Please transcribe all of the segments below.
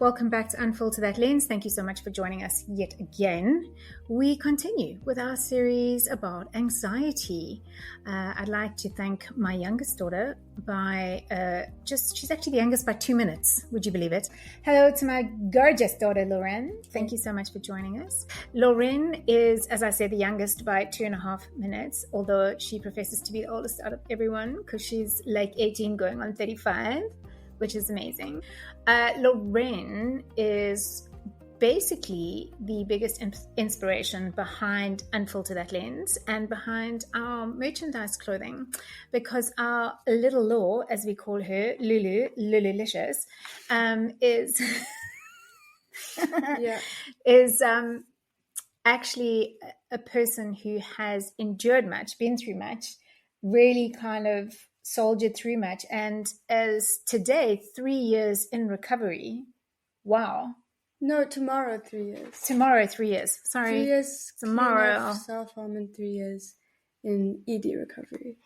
Welcome back to Unfilter That Lens. Thank you so much for joining us yet again. We continue with our series about anxiety. I'd like to thank my youngest daughter she's actually the youngest by 2 minutes. Would you believe it? Hello to my gorgeous daughter, Loren. Thank you so much for joining us. Loren is, as I said, the youngest by 2.5 minutes, although she professes to be the oldest out of everyone because she's like 18 going on 35. Which is amazing. Loren is basically the biggest inspiration behind Unfilter That Lens and behind our merchandise clothing, because our little Law, as we call her, Lululicious, is actually a person who has endured much, been through much, really kind of soldiered through much, and as today 3 years in recovery. Wow. No, tomorrow 3 years. Tomorrow 3 years. Sorry. 3 years tomorrow. Self-harm and 3 years in ED recovery.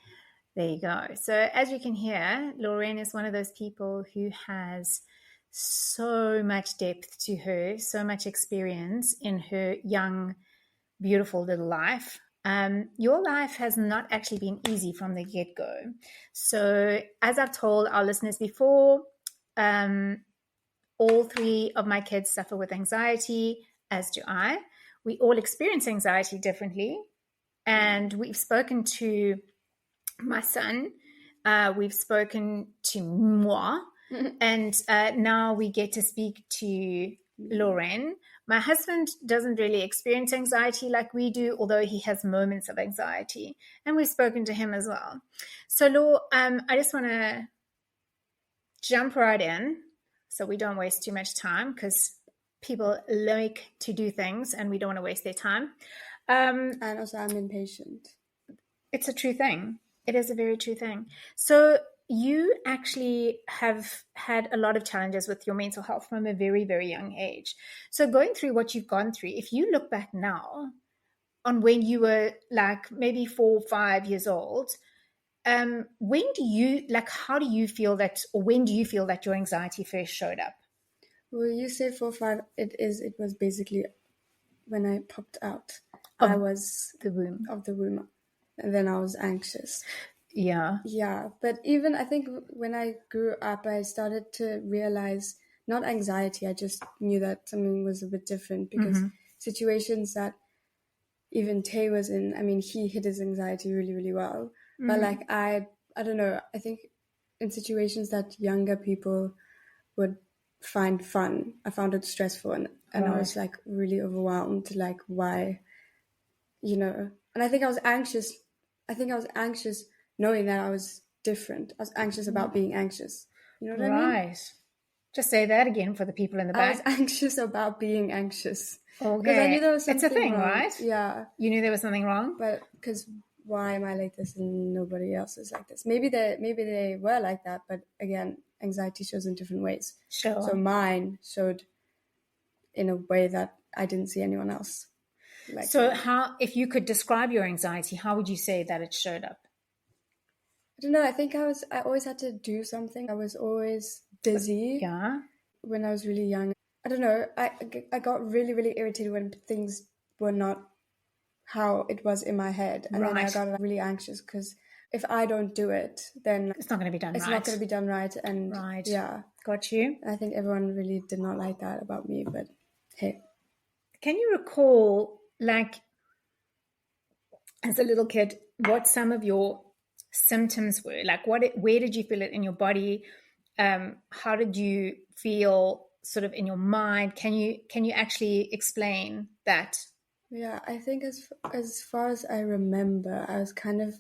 There you go. So as you can hear, Loren is one of those people who has so much depth to her, so much experience in her young, beautiful little life. Your life has not actually been easy from the get-go. So as I've told our listeners before, all 3 of my kids suffer with anxiety, as do I. We all experience anxiety differently. And we've spoken to my son. We've spoken to moi. And now we get to speak to Loren. My husband doesn't really experience anxiety like we do, although he has moments of anxiety. And we've spoken to him as well. So, Law, I just want to jump right in so we don't waste too much time, because people like to do things and we don't want to waste their time. And also I'm impatient. It's a true thing. It is a very true thing. So you actually have had a lot of challenges with your mental health from a very, very young age. So going through what you've gone through, if you look back now on when you were like maybe 4 or 5 years old, how do you feel that, or when do you feel that your anxiety first showed up? Well, you say 4 or 5, it was basically when I popped out. Of I was the womb. Of the womb. And then I was anxious. Yeah. Yeah, but even I think when I grew up, I started to realize, not anxiety, I just knew that something was a bit different, because situations that even Tay was in, I mean, he hid his anxiety really, really well. But like, I don't know, I think in situations that younger people would find fun, I found it stressful, and I was like really overwhelmed, like why, and I think I was anxious knowing that I was different. I was anxious about being anxious. You know what I mean? Right. Just say that again for the people in the back. I was anxious about being anxious. Okay. Because I knew there was something It's a thing, wrong. right? Yeah. You knew there was something wrong? But because why am I like this and nobody else is like this? Maybe they were like that, but again, anxiety shows in different ways. Sure. So mine showed in a way that I didn't see anyone else. So if you could describe your anxiety, how would you say that it showed up? I don't know. I think I always had to do something. I was always busy. Yeah. When I was really young. I don't know. I got really, really irritated when things were not how it was in my head. And then I got really anxious because if I don't do it, then it's not going to be done right. It's not going to be done right. And yeah. Got you. I think everyone really did not like that about me, but hey. Can you recall, like, as a little kid, what some of your symptoms were? Like, where did you feel it in your body? How did you feel sort of in your mind? Can you actually explain that? Yeah, I think as far as I remember, I was kind of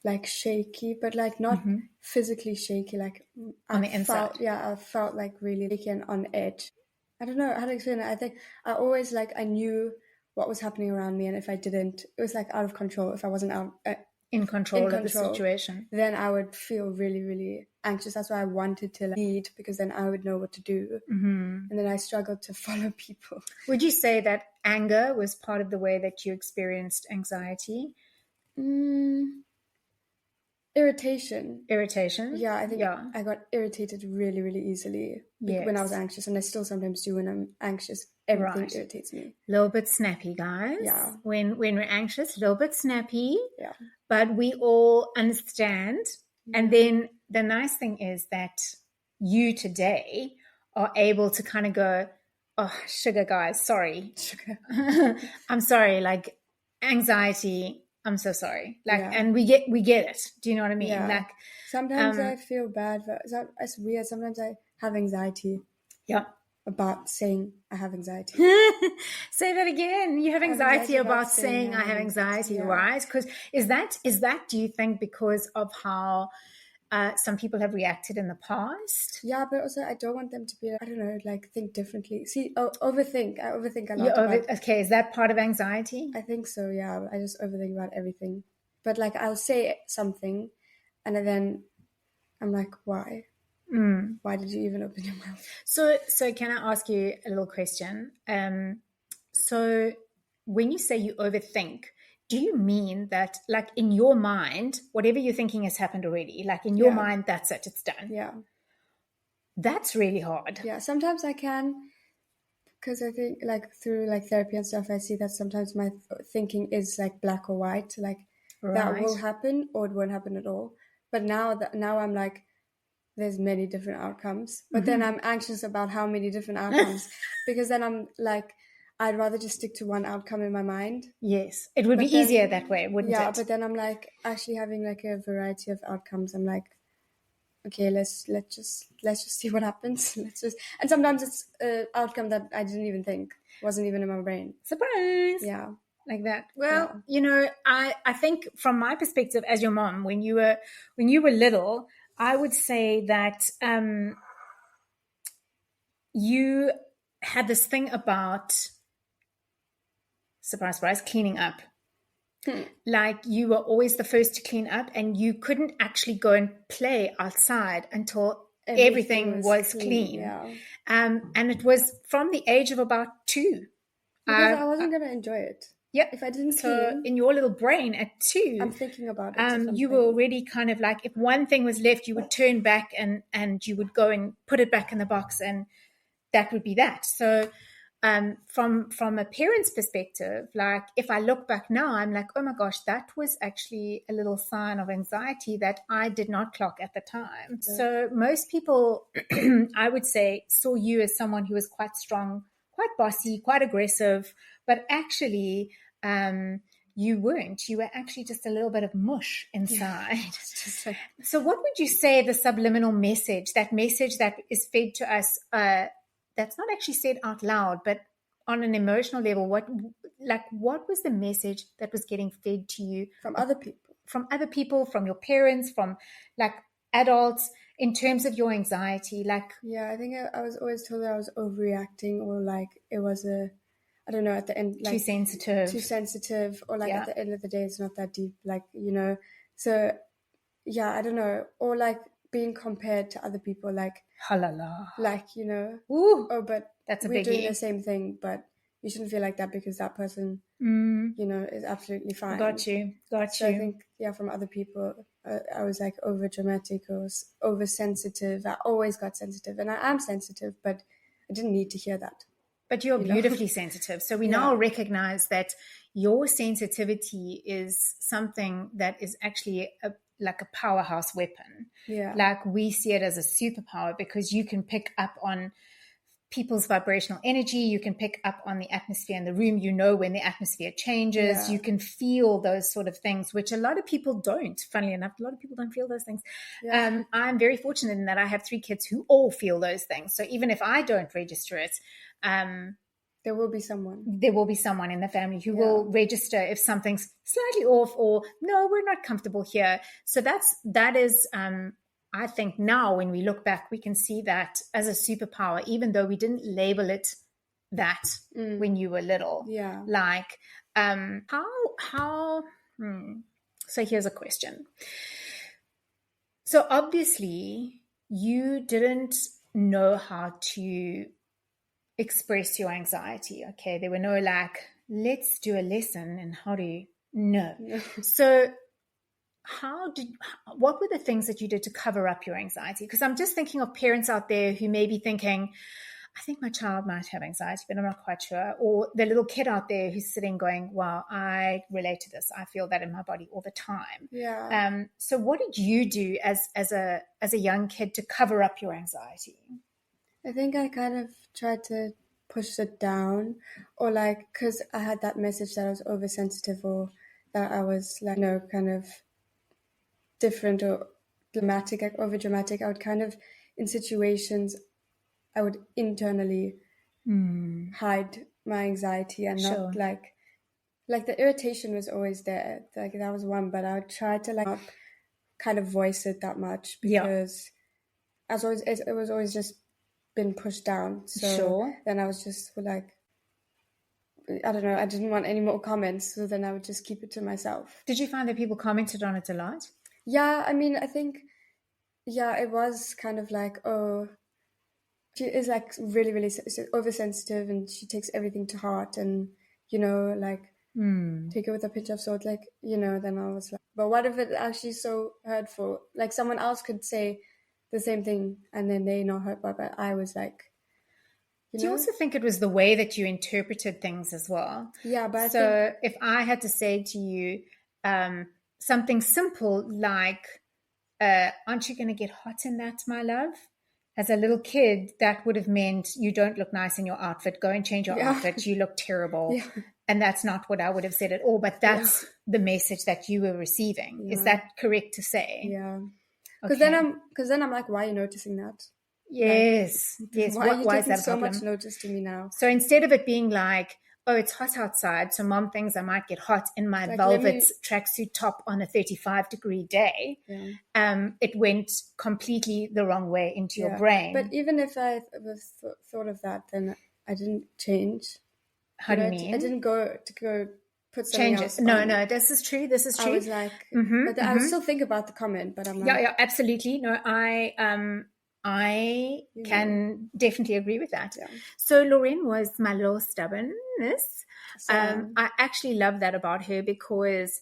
like shaky, but like not physically shaky, like on the inside. I felt like really shaky and on edge. I don't know how to explain it. I think I always I knew what was happening around me, and if I didn't, it was like out of control. If I wasn't in control of the situation, then I would feel really, really anxious. That's why I wanted to lead, because then I would know what to do. And then I struggled to follow people. Would you say that anger was part of the way that you experienced anxiety? Irritation. Irritation? Yeah, I think I got irritated really, really easily when I was anxious, and I still sometimes do when I'm anxious. Everything irritates me. A little bit snappy, guys. Yeah. When we're anxious, a little bit snappy. Yeah. But we all understand. Yeah. And then the nice thing is that you today are able to kind of go, oh, sugar, guys, sorry. Sugar. I'm sorry, like anxiety, I'm so sorry. Like, and we get it. Do you know what I mean? Yeah. Like sometimes I feel bad for it's weird. Sometimes I have anxiety. Yeah. About saying I have anxiety. Say that again. You have anxiety about saying I have anxiety, right? Because is that, do you think, because of how some people have reacted in the past? Yeah, but also I don't want them to be, I don't know, like think differently. See, overthink. I overthink a lot. Okay, is that part of anxiety? I think so, yeah. I just overthink about everything. But like I'll say something and then I'm like, why? Why did you even open your mouth? So can I ask you a little question? So when you say you overthink, do you mean that, like, in your mind, whatever you're thinking has happened already? Like in your mind, that's it, it's done. Yeah. That's really hard. Yeah, sometimes I can, because I think like through like therapy and stuff, I see that sometimes my thinking is like black or white, like that will happen or it won't happen at all. But now I'm like, there's many different outcomes, but then I'm anxious about how many different outcomes, because then I'm like, I'd rather just stick to one outcome in my mind. Yes, it would be easier that way, wouldn't it? Yeah, but then I'm like, actually having like a variety of outcomes, I'm like, okay, let's just see what happens. And sometimes it's an outcome that I didn't even think, wasn't even in my brain. Surprise! Yeah, like that. Well, you know, I think from my perspective as your mom, when you were little, I would say that you had this thing about, surprise, surprise, cleaning up. Like you were always the first to clean up, and you couldn't actually go and play outside until everything was clean. Yeah. And it was from the age of about 2. Because I wasn't going to enjoy it. Yep. If I didn't so clean, in your little brain at 2, I'm thinking about it. You were already kind of like, if one thing was left, you would turn back and you would go and put it back in the box, and that would be that. So from a parent's perspective, like if I look back now, I'm like, oh my gosh, that was actually a little sign of anxiety that I did not clock at the time. Yeah. So most people, I would say, saw you as someone who was quite strong, quite bossy, quite aggressive, but actually you weren't. You were actually just a little bit of mush inside. Yeah. So what would you say the subliminal message, that message that is fed to us, that's not actually said out loud, but on an emotional level, what was the message that was getting fed to you from other people, from your parents, from like adults, in terms of your anxiety? Like, yeah, I think I was always told that I was overreacting, or like it was I don't know, at the end, like too sensitive, or like at the end of the day, it's not that deep, like, you know. So yeah, I don't know, or like being compared to other people, like halala, like, you know, but that's a we're biggie. Doing the same thing, but you shouldn't feel like that because that person, you know, is absolutely fine. Got you. So I think, yeah, from other people, I was like over dramatic or oversensitive. I always got sensitive, and I am sensitive, but I didn't need to hear that. But you're beautifully sensitive. So we now recognize that your sensitivity is something that is actually like a powerhouse weapon. Yeah. Like we see it as a superpower, because you can pick up on people's vibrational energy. You can pick up on the atmosphere in the room. You know when the atmosphere changes. Yeah. You can feel those sort of things, which a lot of people don't. Funnily enough, a lot of people don't feel those things. Yeah. I'm very fortunate in that I have 3 kids who all feel those things. So even if I don't register it, there will be someone in the family who will register if something's slightly off, or no, we're not comfortable here. So that is I think now when we look back, we can see that as a superpower, even though we didn't label it that when you were little. Yeah. Like how so here's a question. So obviously you didn't know how to express your anxiety. Okay, there were no like, let's do a lesson in how to no. So what were the things that you did to cover up your anxiety? Because I'm just thinking of parents out there who may be thinking, I think my child might have anxiety, but I'm not quite sure. Or the little kid out there who's sitting going, wow, I relate to this. I feel that in my body all the time. Yeah. So what did you do as a young kid to cover up your anxiety? I think I kind of tried to push it down, or like, because I had that message that I was oversensitive, or that I was like, kind of different or dramatic, like over dramatic. I would kind of, in situations, I would internally hide my anxiety and Sure. not like the irritation was always there. Like that was one, but I would try to like not kind of voice it that much, because it was always just been pushed down. So then I was just like, I don't know, I didn't want any more comments, so then I would just keep it to myself. Did you find that people commented on it a lot? Yeah, I mean, I think, it was kind of like, oh, she is like really, really oversensitive, and she takes everything to heart, and, like, take it with a pinch of salt, like, then I was like, but what if it's actually so hurtful? Like someone else could say the same thing and then they're not hurt by it, but I was like, Do you also think it was the way that you interpreted things as well? Yeah, but so if I had to say to you something simple like, aren't you going to get hot in that, my love? As a little kid, that would have meant you don't look nice in your outfit. Go and change your outfit. You look terrible. Yeah. And that's not what I would have said at all. But that's the message that you were receiving. Is that correct to say? Yeah. Because then I'm like, why are you noticing that? Yes. Like, yes. Why are you taking is that so much notice to me now? So instead of it being like, oh, it's hot outside, so mom thinks I might get hot in my like, velvet tracksuit top on a 35-degree day, it went completely the wrong way into your brain. But even if I thought of that, then I didn't change. How do you mean? I didn't go put something change else it. No, this is true. I was like, but I would still think about the comment, but I'm like... Yeah, absolutely. No, I can definitely agree with that. Yeah. So Loren was my little stubbornness. I actually love that about her, because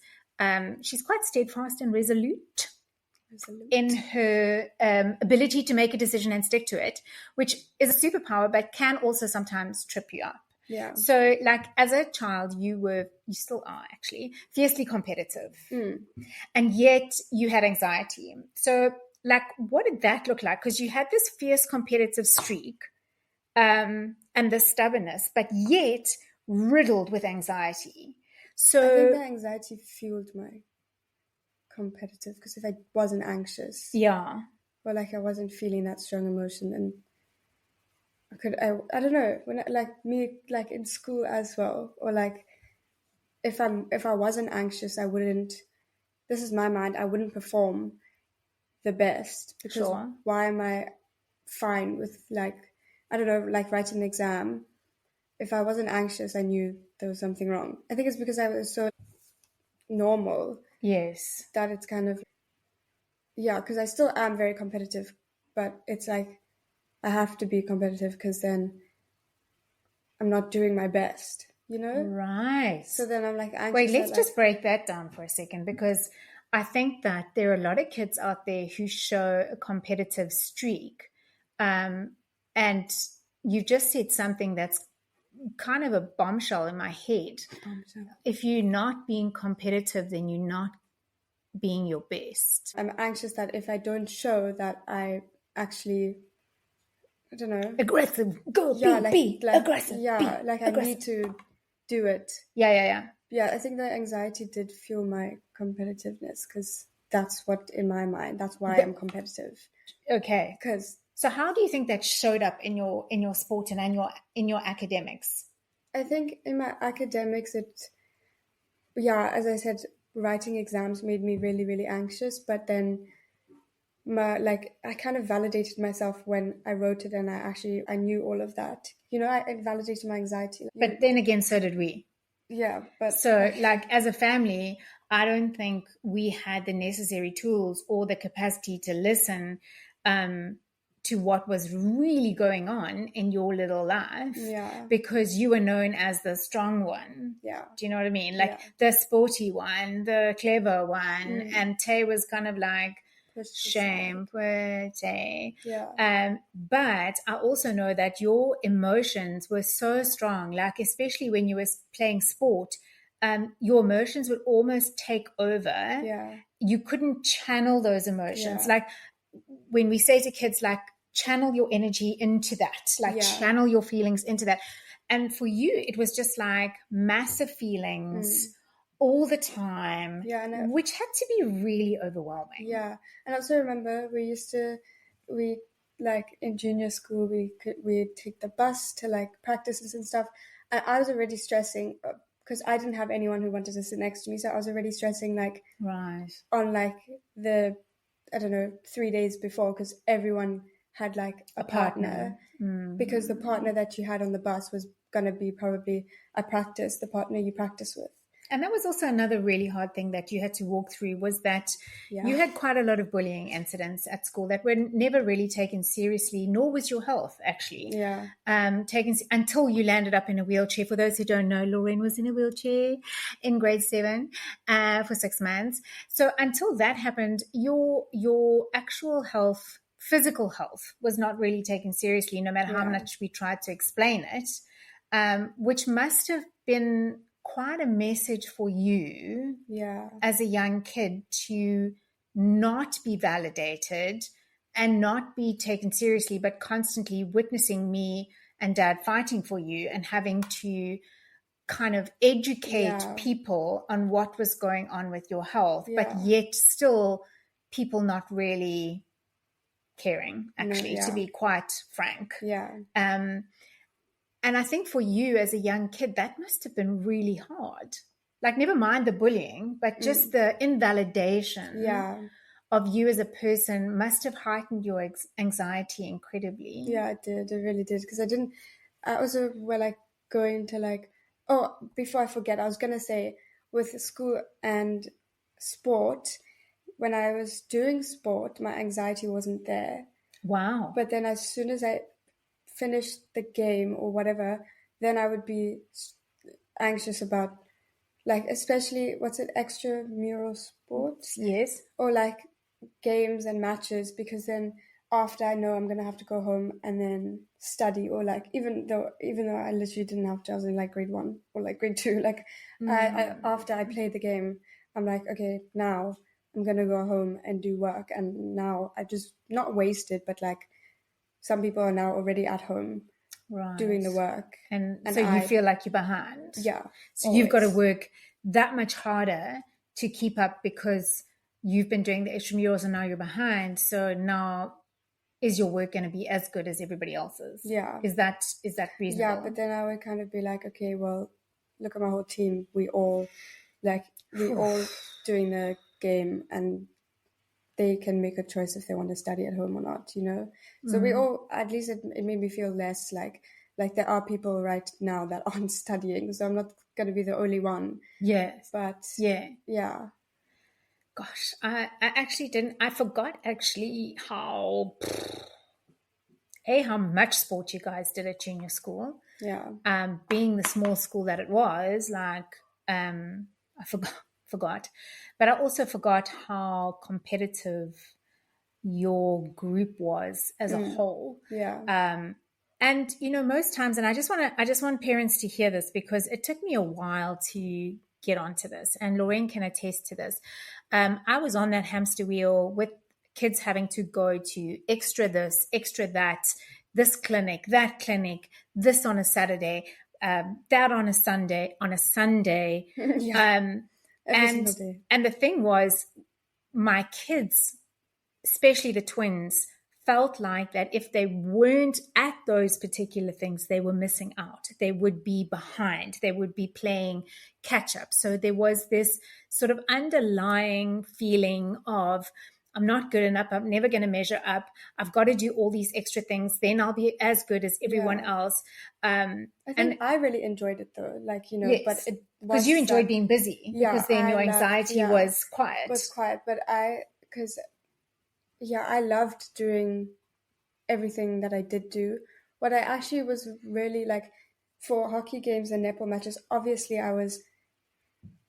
she's quite steadfast and resolute in her ability to make a decision and stick to it, which is a superpower, but can also sometimes trip you up. Yeah. So like as a child, you still are actually fiercely competitive, and yet you had anxiety. So like, what did that look like? Because you had this fierce competitive streak and this stubbornness, but yet riddled with anxiety. So I think the anxiety fueled my competitive, because if I wasn't anxious, or like I wasn't feeling that strong emotion, then I don't know, when like in school as well, or like if I wasn't anxious, I wouldn't, this is my mind, I wouldn't perform the best, because why am I fine with, like, I don't know, like writing an exam? If I wasn't anxious, I knew there was something wrong. I think it's because I was so normal. Yes. That it's kind of, because I still am very competitive, but it's like I have to be competitive, because then I'm not doing my best, Right. So then I'm like anxious. Wait, let's just break that down for a second, because I think that there are a lot of kids out there who show a competitive streak. And you've just said something that's kind of a bombshell in my head. If you're not being competitive, then you're not being your best. I'm anxious that if I don't show that I actually, I don't know, aggressive, go be aggressive. Yeah, like I need to do it. Yeah. Yeah, I think that anxiety did fuel my competitiveness, because that's what, in my mind, that's why I'm competitive. Okay. Because so how do you think that showed up in your sport and in your academics? I think in my academics, as I said, writing exams made me really, really anxious. But then I kind of validated myself when I wrote it, and I knew all of that. I validated my anxiety. But then again, so did we. Yeah, but so like as a family, I don't think we had the necessary tools or the capacity to listen to what was really going on in your little life, Yeah. because you were known as the strong one. Yeah. Do you know what I mean? Like the sporty one, the clever one, and Tay was kind of like, shame, poor Tay. Yeah. But I also know that your emotions were so strong, like especially when you were playing sport, your emotions would almost take over. Yeah. You couldn't channel those emotions. Yeah. Like when we say to kids, like, channel your energy into that, like channel your feelings into that. And for you, it was just like massive feelings all the time, which had to be really overwhelming. Yeah. And I also remember we like in junior school, we'd take the bus to like practices and stuff. And I was already stressing because I didn't have anyone who wanted to sit next to me. So I was already stressing like on like the, I don't know, 3 days before, because everyone had like a partner. Because the partner that you had on the bus was going to be probably the partner you practice with. And that was also another really hard thing that you had to walk through, was that you had quite a lot of bullying incidents at school that were never really taken seriously, nor was your health actually taken until you landed up in a wheelchair. For those who don't know, Loren was in a wheelchair in grade 7 for 6 months. So until that happened, your actual health, physical health, was not really taken seriously, no matter how much we tried to explain it, which must have been quite a message for you as a young kid, to not be validated and not be taken seriously, but constantly witnessing me and Dad fighting for you and having to kind of educate people on what was going on with your health, but yet still people not really caring, actually, to be quite frank. And I think for you as a young kid, that must have been really hard. Like, never mind the bullying, but just the invalidation of you as a person must have heightened your anxiety incredibly. Yeah, it did. It really did. Because I also were like going to like, before I forget, I was going to say, with school and sport, when I was doing sport, my anxiety wasn't there. Wow. But then as soon as I finished the game or whatever, then I would be anxious about, like, especially, extramural sports? Yes. Or like games and matches, because then after I know I'm going to have to go home and then study, or like, even though I literally didn't have to, I was in like grade 1 or like grade 2, like I after I played the game, I'm like, okay, now I'm going to go home and do work. And now I just not wasted, but like some people are now already at home doing the work. And so you feel like you're behind. Yeah. So always. You've got to work that much harder to keep up, because you've been doing the extramurals and now you're behind. So now, is your work going to be as good as everybody else's? Yeah. Is that reasonable? Yeah, but then I would kind of be like, okay, well, look at my whole team. We all doing the game, and they can make a choice if they want to study at home or not, you know? So we all, at least it made me feel less like there are people right now that aren't studying. So I'm not going to be the only one. Yes. But yeah. Gosh, I actually didn't. I forgot actually how much sport you guys did at junior school. Yeah. Being the small school that it was, like, I forgot. But I also forgot how competitive your group was as a whole. Yeah. And you know, most times, and I just want parents to hear this, because it took me a while to get onto this, and Loren can attest to this. I was on that hamster wheel with kids having to go to extra this, extra that, this clinic, that clinic, this on a Saturday, that on a Sunday, yeah. And the thing was, my kids, especially the twins, felt like that if they weren't at those particular things, they were missing out. They would be behind. They would be playing catch up. So there was this sort of underlying feeling of, I'm not good enough. I'm never going to measure up. I've got to do all these extra things. Then I'll be as good as everyone else. I think I really enjoyed it though. Like, you know, yes, but it was because you enjoyed being busy. Yeah, because then your anxiety was quiet. But I loved doing everything that I did do. What I actually was really like for hockey games and netball matches, obviously I was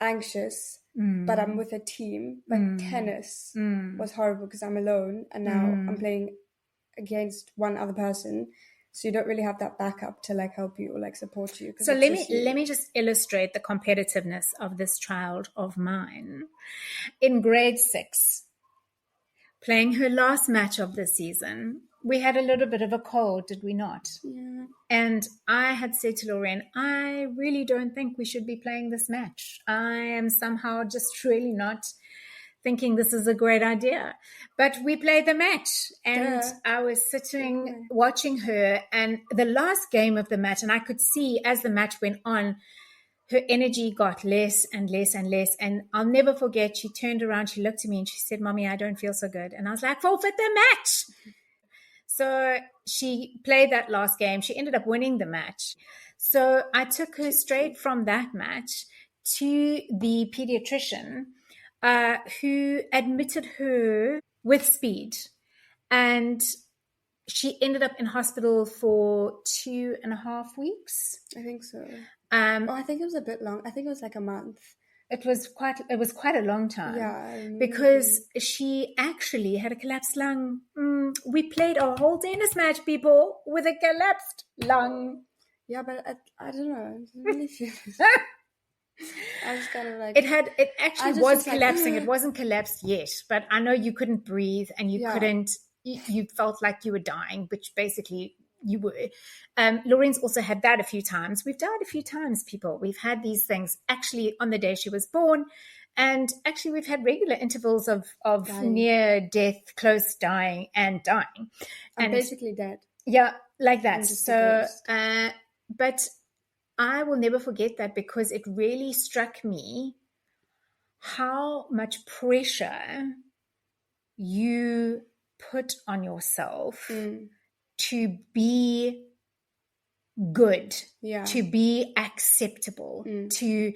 anxious, but I'm with a team. But tennis was horrible because I'm alone, and now I'm playing against one other person, so you don't really have that backup to like help you or like support you. So let me just illustrate the competitiveness of this child of mine. In grade 6, playing her last match of the season, we had a little bit of a cold, did we not? Yeah. And I had said to Loren, I really don't think we should be playing this match. I am somehow just really not thinking this is a great idea. But we played the match, and I was sitting watching her, and the last game of the match, and I could see as the match went on, her energy got less and less and less. And I'll never forget, she turned around, she looked at me and she said, Mommy, I don't feel so good. And I was like, forfeit the match. So she played that last game. She ended up winning the match. So I took her straight from that match to the pediatrician who admitted her with speed. And she ended up in hospital for 2.5 weeks. I think so. I think it was a bit long. I think it was like a month. It was quite a long time. Yeah. Because she actually had a collapsed lung. We played a whole tennis match, people, with a collapsed lung. Yeah, but I don't know. I didn't really feel I was kind of like... It actually was collapsing. Like, it wasn't collapsed yet, but I know you couldn't breathe and you couldn't... You felt like you were dying, which basically you were. Loren's also had that a few times. We've died a few times, people. We've had these things actually on the day she was born. And actually, we've had regular intervals of near death, close dying, and dying. I'm basically dead. Yeah, like that. So, but I will never forget that, because it really struck me how much pressure you put on yourself to be good, to be acceptable, to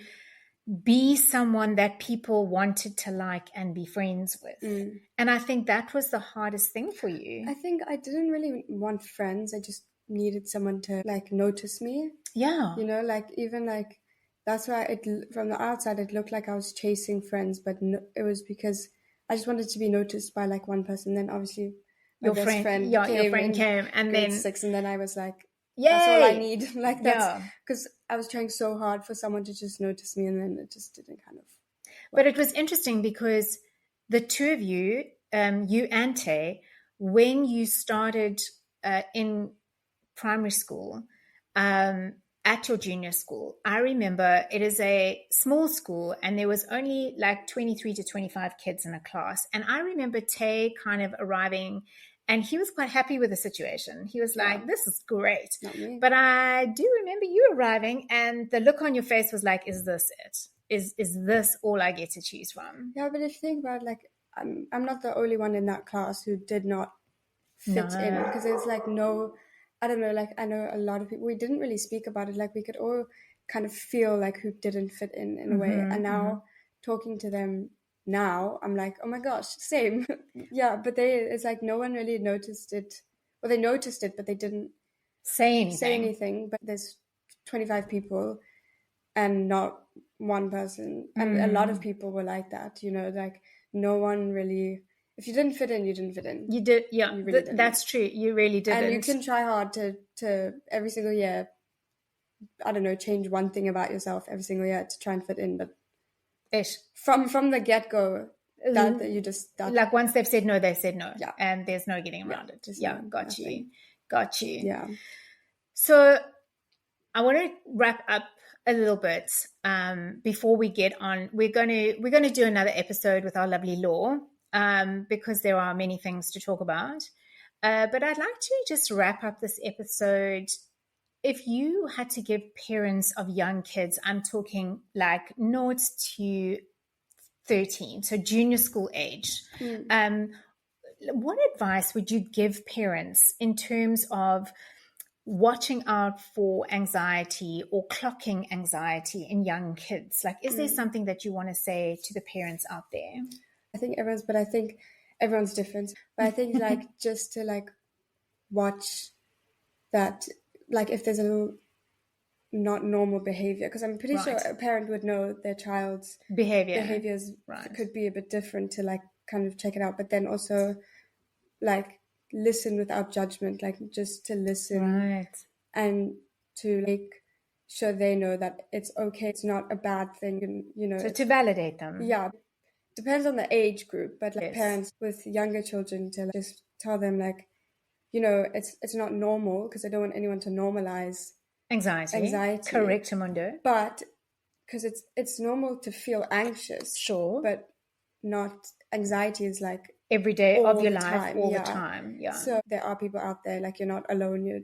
be someone that people wanted to like and be friends with. And I think that was the hardest thing for you. I think I didn't really want friends. I just needed someone to like notice me. Yeah. You know, like even like that's why from the outside it looked like I was chasing friends, but no, it was because I just wanted to be noticed by like one person. Then obviously your friend came, and then 6, and then I was like, yay! That's all I need. Like that's because I was trying so hard for someone to just notice me, and then it just didn't kind of work. But it was interesting because the two of you, you and Tay, when you started in primary school, at your junior school, I remember it is a small school and there was only like 23 to 25 kids in a class. And I remember Tay kind of arriving, and he was quite happy with the situation. He was like, this is great. But I do remember you arriving and the look on your face was like, is this it? Is this all I get to choose from? Yeah, but if you think about it, like, I'm not the only one in that class who did not fit in, because it's like I don't know, like I know a lot of people, we didn't really speak about it, like we could all kind of feel like who didn't fit in a way. And now talking to them now, I'm like, oh my gosh, same. Yeah, but it's like no one really noticed it. Well, they noticed it, but they didn't say anything. But there's 25 people and not one person. And a lot of people were like that, you know, like no one really... If you didn't fit in, you didn't fit in. You did, yeah. You really that's true. You really didn't. And you can try hard to every single year, I don't know, change one thing about yourself every single year to try and fit in. But from the get-go, that you just... like once they've said no, they said no. Yeah. And there's no getting around it. Yeah, got you. Yeah. So I want to wrap up a little bit before we get on. We're going to do another episode with our lovely Law, because there are many things to talk about. But I'd like to just wrap up this episode. If you had to give parents of young kids, I'm talking like 0 to 13, so junior school age, what advice would you give parents in terms of watching out for anxiety or clocking anxiety in young kids? Like, is there something that you want to say to the parents out there? I think everyone's different. But I think like just to like watch that, like if there's a little not normal behavior, because I'm pretty sure a parent would know their child's behaviors could be a bit different to like kind of check it out, but then also like listen without judgment, like just to listen and to make sure they know that it's okay, it's not a bad thing, and you know, so to validate them. Yeah, depends on the age group, but like parents with younger children to like, just tell them like, you know, it's not normal, because I don't want anyone to normalize anxiety. Correct, Mundo. But because it's normal to feel anxious, sure, but not anxiety is like every day of your life, all the time. Yeah. So there are people out there, like you're not alone.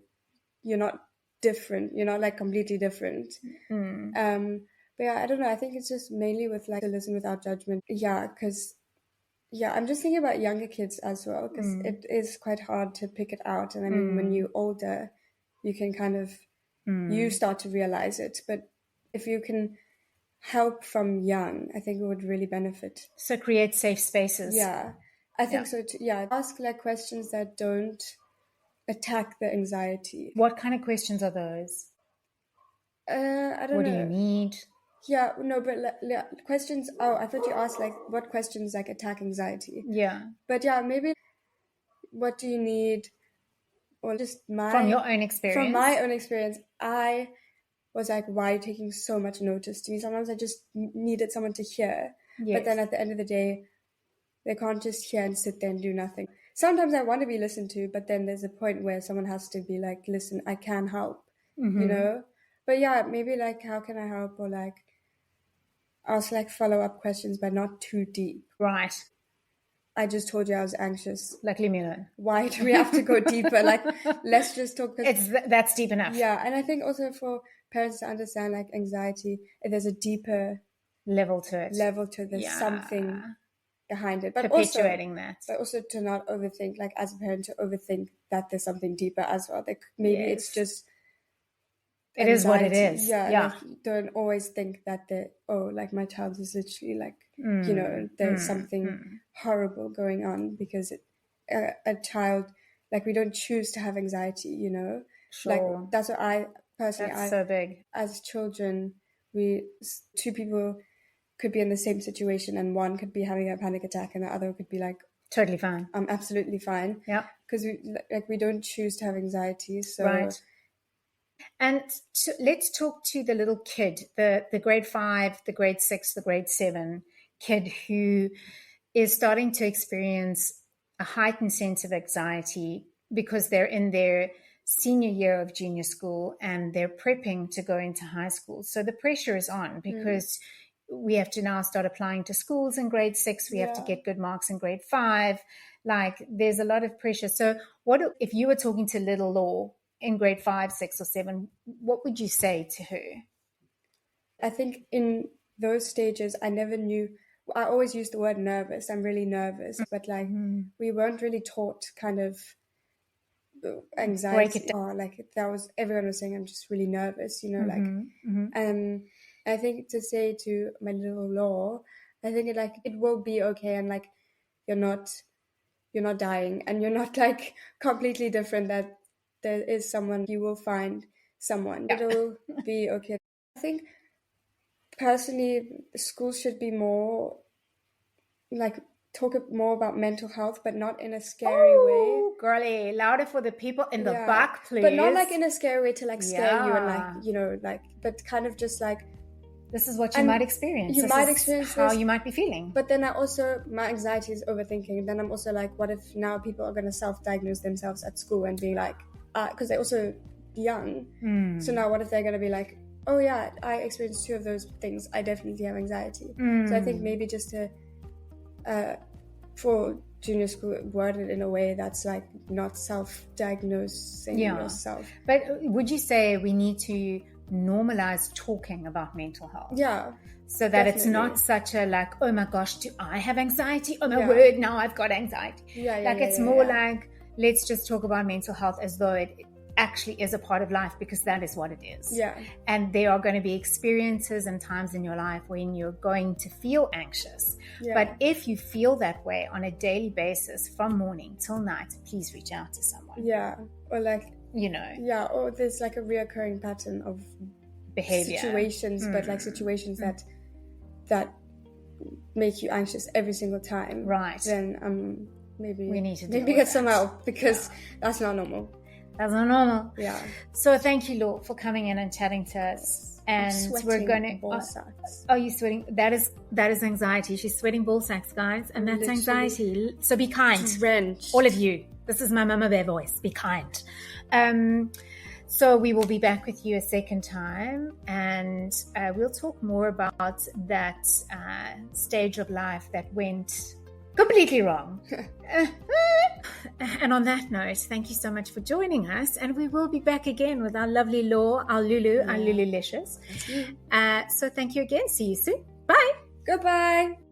You're not different. You're not like completely different. But yeah, I don't know. I think it's just mainly with like to listen without judgment. Yeah, because I'm just thinking about younger kids as well, because it is quite hard to pick it out. And I mean, when you're older, you can kind of you start to realize it. But if you can help from young, I think it would really benefit. So create safe spaces. Yeah, I think so too. Yeah, ask like questions that don't attack the anxiety. What kind of questions are those? I don't know. What do you need? Yeah, no, but questions. Oh, I thought you asked like what questions like attack anxiety. Yeah. But yeah, maybe what do you need, or just from your own experience. From my own experience, I was like, why are you taking so much notice to me? Sometimes I just needed someone to hear. Yes. But then at the end of the day, they can't just hear and sit there and do nothing. Sometimes I want to be listened to, but then there's a point where someone has to be like, listen, I can help, you know? But yeah, maybe like, how can I help? Or like, ask like follow-up questions, but not too deep. Right. I just told you I was anxious. Like, leave me alone. Why do we have to go deeper? Like, let's just talk. That's deep enough. Yeah, and I think also for parents to understand like anxiety, if there's a deeper level to it. There's something behind it. But perpetuating that. But also to not overthink, like as a parent, to overthink that there's something deeper as well. Like maybe it's just it is what it is. Yeah. Like, don't always think that like my child is literally like, you know, there's something horrible going on, because a child, like we don't choose to have anxiety, you know. Sure. Like that's what I personally. That's so big. As children, two people could be in the same situation, and one could be having a panic attack, and the other could be like totally fine. I'm absolutely fine. Yeah. Because we don't choose to have anxiety. So. Right. And let's talk to the little kid, the grade 5, the grade 6, the grade 7 kid who is starting to experience a heightened sense of anxiety because they're in their senior year of junior school and they're prepping to go into high school. So the pressure is on because we have to now start applying to schools in grade 6. We have to get good marks in grade 5. Like there's a lot of pressure. So what if you were talking to little Law in grade 5, 6, or 7, what would you say to her? I think in those stages, I never knew. I always use the word nervous. I'm really nervous, but like we weren't really taught kind of anxiety. Like that was, everyone was saying I'm just really nervous, you know, like. I think to say to my little Law, I think it will be okay, and like you're not dying, and you're not like completely different. That there is someone, you will find someone. It'll be okay. I think personally, schools should be more like talk more about mental health, but not in a scary way. Girly, louder for the people in the back, please. But not like in a scary way to like scare you and like, you know, like, but kind of just like, this is what you might experience. You might experience how you might be feeling. But then my anxiety is overthinking. Then I'm also like, what if now people are going to self-diagnose themselves at school and be like, because they're also young. So now what if they're going to be like, oh yeah, I experienced 2 of those things. I definitely have anxiety. So I think maybe just to, for junior school, word it in a way that's like not self-diagnosing yourself. But would you say we need to normalize talking about mental health? Yeah. So that it's not such a like, oh my gosh, do I have anxiety? Oh my word, now I've got anxiety. It's more like, let's just talk about mental health as though actually is a part of life, because that is what it is. Yeah. And there are going to be experiences and times in your life when you're going to feel anxious. Yeah. But if you feel that way on a daily basis from morning till night, please reach out to someone. Yeah. Or like, yeah, or there's like a reoccurring pattern of behavior situations, but like situations that make you anxious every single time. Right. Then maybe we need to get some help, because that's not normal. That's not normal. Yeah. So thank you, Lord, for coming in and chatting to us. And we're going to. Ball sacks. Oh, you sweating? That is anxiety. She's sweating ball sacks, guys, and that's anxiety. So be kind, drenched. All of you. This is my Mama Bear voice. Be kind. So we will be back with you a second time, and we'll talk more about that stage of life that went completely wrong. And on that note, thank you so much for joining us, and we will be back again with our lovely Law, our Lulu, our Lululicious. So thank you again. See you soon. Bye. Goodbye.